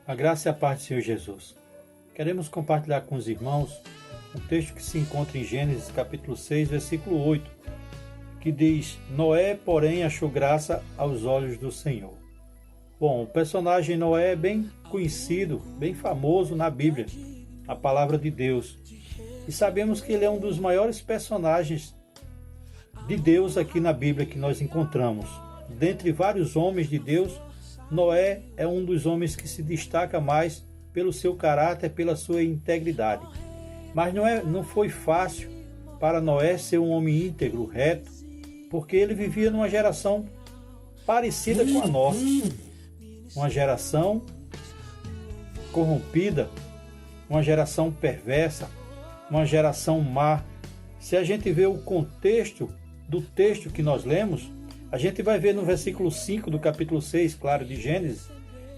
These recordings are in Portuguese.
A graça e a paz do Senhor Jesus. Queremos compartilhar com os irmãos um texto que se encontra em Gênesis capítulo 6, versículo 8, que diz: Noé, porém, achou graça aos olhos do Senhor. Bom, o personagem Noé é bem conhecido, bem famoso na Bíblia, a palavra de Deus. E sabemos que ele é um dos maiores personagens de Deus aqui na Bíblia que nós encontramos. Dentre vários homens de Deus, Noé é um dos homens que se destaca mais pelo seu caráter, pela sua integridade. Mas não foi fácil para Noé ser um homem íntegro, reto, porque ele vivia numa geração parecida com a nossa. Uma geração corrompida, uma geração perversa, uma geração má. Se a gente vê o contexto do texto que nós lemos, a gente vai ver no versículo 5 do capítulo 6, claro, de Gênesis,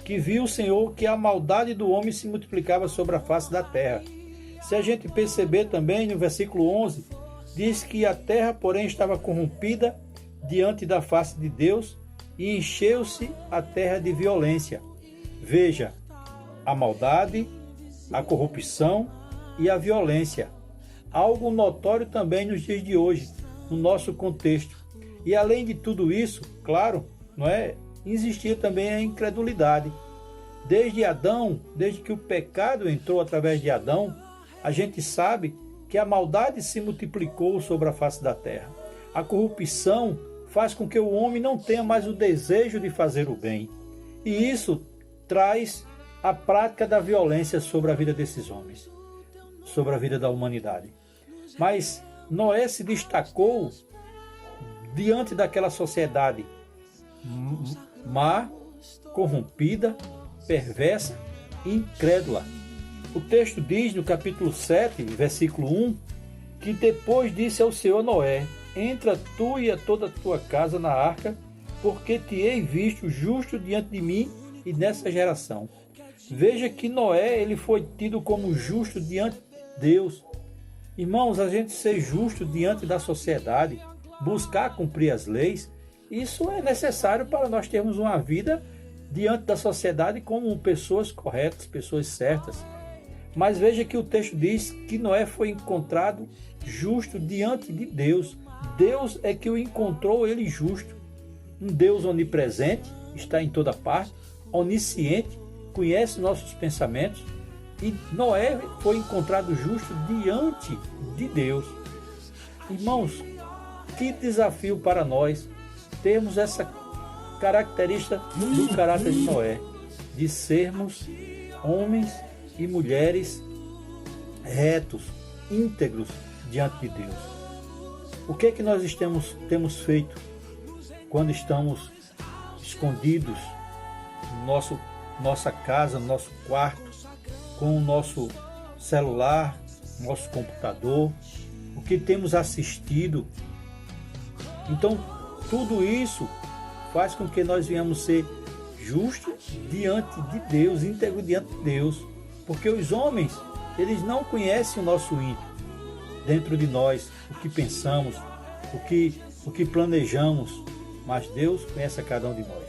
que viu o Senhor que a maldade do homem se multiplicava sobre a face da terra. Se a gente perceber também no versículo 11, diz que a terra, porém, estava corrompida diante da face de Deus e encheu-se a terra de violência. Veja, a maldade, a corrupção e a violência. Algo notório também nos dias de hoje, no nosso contexto. E além de tudo isso, claro, existia também a incredulidade. Desde Adão, desde que o pecado entrou através de Adão, a gente sabe que a maldade se multiplicou sobre a face da terra. A corrupção faz com que o homem não tenha mais o desejo de fazer o bem. E isso traz a prática da violência sobre a vida desses homens, sobre a vida da humanidade. Mas Noé se destacou diante daquela sociedade má, corrompida, perversa e incrédula. O texto diz no capítulo 7, versículo 1, que depois disse ao Senhor Noé: entra tu e a toda a tua casa na arca, porque te hei visto justo diante de mim e nessa geração. Veja que Noé ele foi tido como justo diante de Deus. Irmãos, a gente ser justo diante da sociedade, buscar cumprir as leis, isso é necessário para nós termos uma vida diante da sociedade como pessoas corretas, pessoas certas. Mas veja que o texto diz que Noé foi encontrado justo diante de Deus. Deus é que o encontrou ele justo. Um Deus onipresente, está em toda parte, onisciente, conhece nossos pensamentos. E Noé foi encontrado justo diante de Deus. Irmãos, que desafio para nós termos essa característica do caráter de Noé, de sermos homens e mulheres retos, íntegros diante de Deus. O que é que nós temos feito quando estamos escondidos no nossa casa, no nosso quarto, com o nosso celular, nosso computador, o que temos assistido? Então, tudo isso faz com que nós venhamos ser justos diante de Deus, íntegros diante de Deus. Porque os homens, eles não conhecem o nosso íntimo dentro de nós, o que pensamos, o que planejamos, mas Deus conhece a cada um de nós.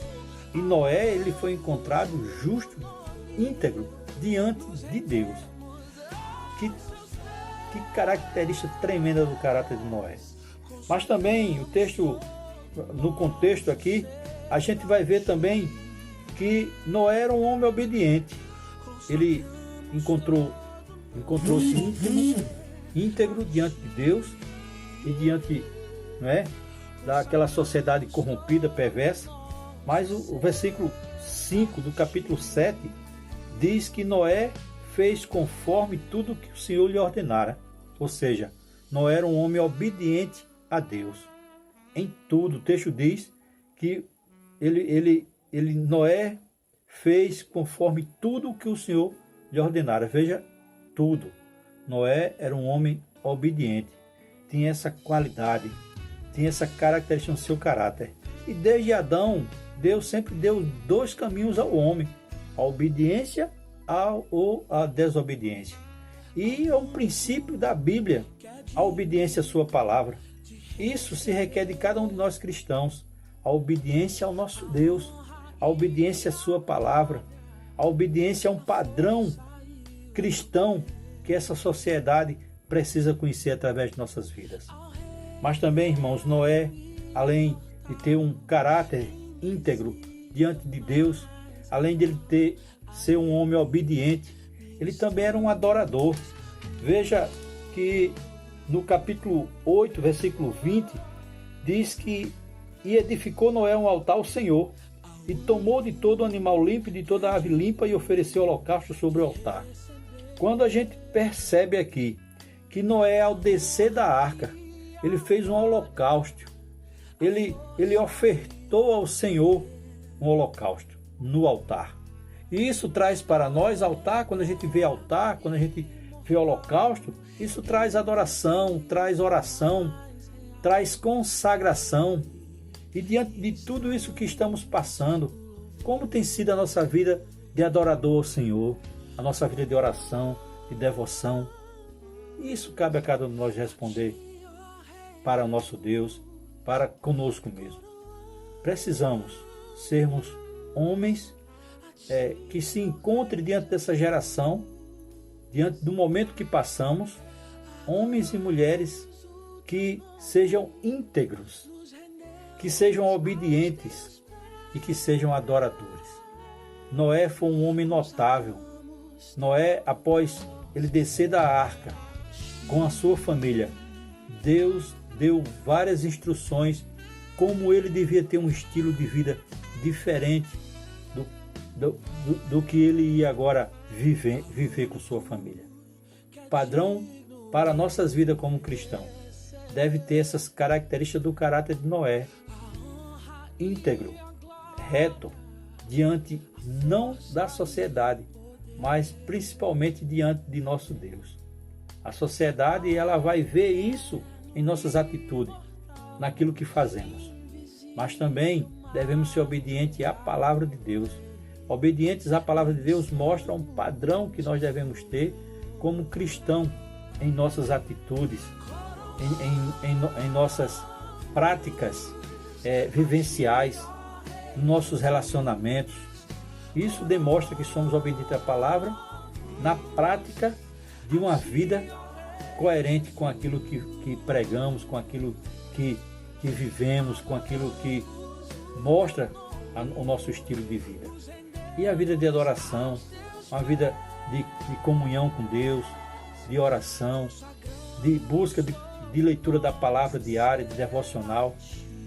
E Noé, ele foi encontrado justo, íntegro, diante de Deus. Que característica tremenda do caráter de Noé. Mas também no contexto aqui, a gente vai ver também que Noé era um homem obediente. Ele encontrou-se íntegro diante de Deus e diante daquela sociedade corrompida, perversa. Mas o versículo 5 do capítulo 7 diz que Noé fez conforme tudo que o Senhor lhe ordenara. Ou seja, Noé era um homem obediente a Deus. Em tudo, o texto diz que Noé fez conforme tudo o que o Senhor lhe ordenara. Veja, tudo. Noé era um homem obediente. Tinha essa qualidade, tinha essa característica no seu caráter. E desde Adão, Deus sempre deu dois caminhos ao homem: a obediência ou a desobediência. E é um princípio da Bíblia, a obediência à sua palavra. Isso se requer de cada um de nós cristãos, a obediência ao nosso Deus, a obediência à sua palavra. A obediência é um padrão cristão que essa sociedade precisa conhecer através de nossas vidas. Mas também, irmãos, Noé, além de ter um caráter íntegro diante de Deus, além de ele ser um homem obediente, ele também era um adorador. Veja que no capítulo 8, versículo 20, diz que e edificou Noé um altar ao Senhor, e tomou de todo animal limpo e de toda ave limpa e ofereceu holocausto sobre o altar. Quando a gente percebe aqui que Noé, ao descer da arca, ele fez um holocausto, ele ofertou ao Senhor um holocausto no altar. E isso traz para nós altar, quando a gente vê altar, quando a gente vê holocausto, isso traz adoração, traz oração, traz consagração. E diante de tudo isso que estamos passando, como tem sido a nossa vida de adorador ao Senhor, a nossa vida de oração, de devoção? E isso cabe a cada um de nós responder para o nosso Deus, para conosco mesmo. Precisamos sermos homens que se encontrem diante dessa geração, diante do momento que passamos, homens e mulheres que sejam íntegros, que sejam obedientes e que sejam adoradores. Noé foi um homem notável. Noé, após ele descer da arca com a sua família, Deus deu várias instruções como ele devia ter um estilo de vida diferente do que ele ia agora viver com sua família. Padrão para nossas vidas como cristãos deve ter essas características do caráter de Noé: íntegro, reto, diante não da sociedade, mas principalmente diante de nosso Deus. A sociedade, ela vai ver isso em nossas atitudes, naquilo que fazemos. Mas também devemos ser obedientes à palavra de Deus. Obedientes à palavra de Deus mostra um padrão que nós devemos ter como cristão em nossas atitudes, em nossas práticas vivenciais, nossos relacionamentos. Isso demonstra que somos obedientes à palavra na prática de uma vida coerente com aquilo que pregamos, com aquilo que vivemos, com aquilo que mostra o nosso estilo de vida. E a vida de adoração, uma vida de comunhão com Deus, de oração, de busca de leitura da palavra diária, de devocional,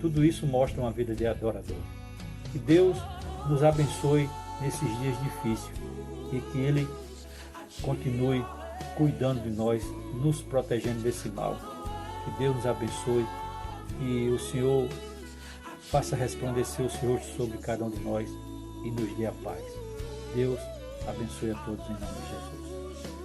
tudo isso mostra uma vida de adorador. Que Deus nos abençoe nesses dias difíceis e que Ele continue cuidando de nós, nos protegendo desse mal. Que Deus nos abençoe e o Senhor faça resplandecer o seu rosto sobre cada um de nós e nos dê a paz. Deus abençoe a todos em nome de Jesus.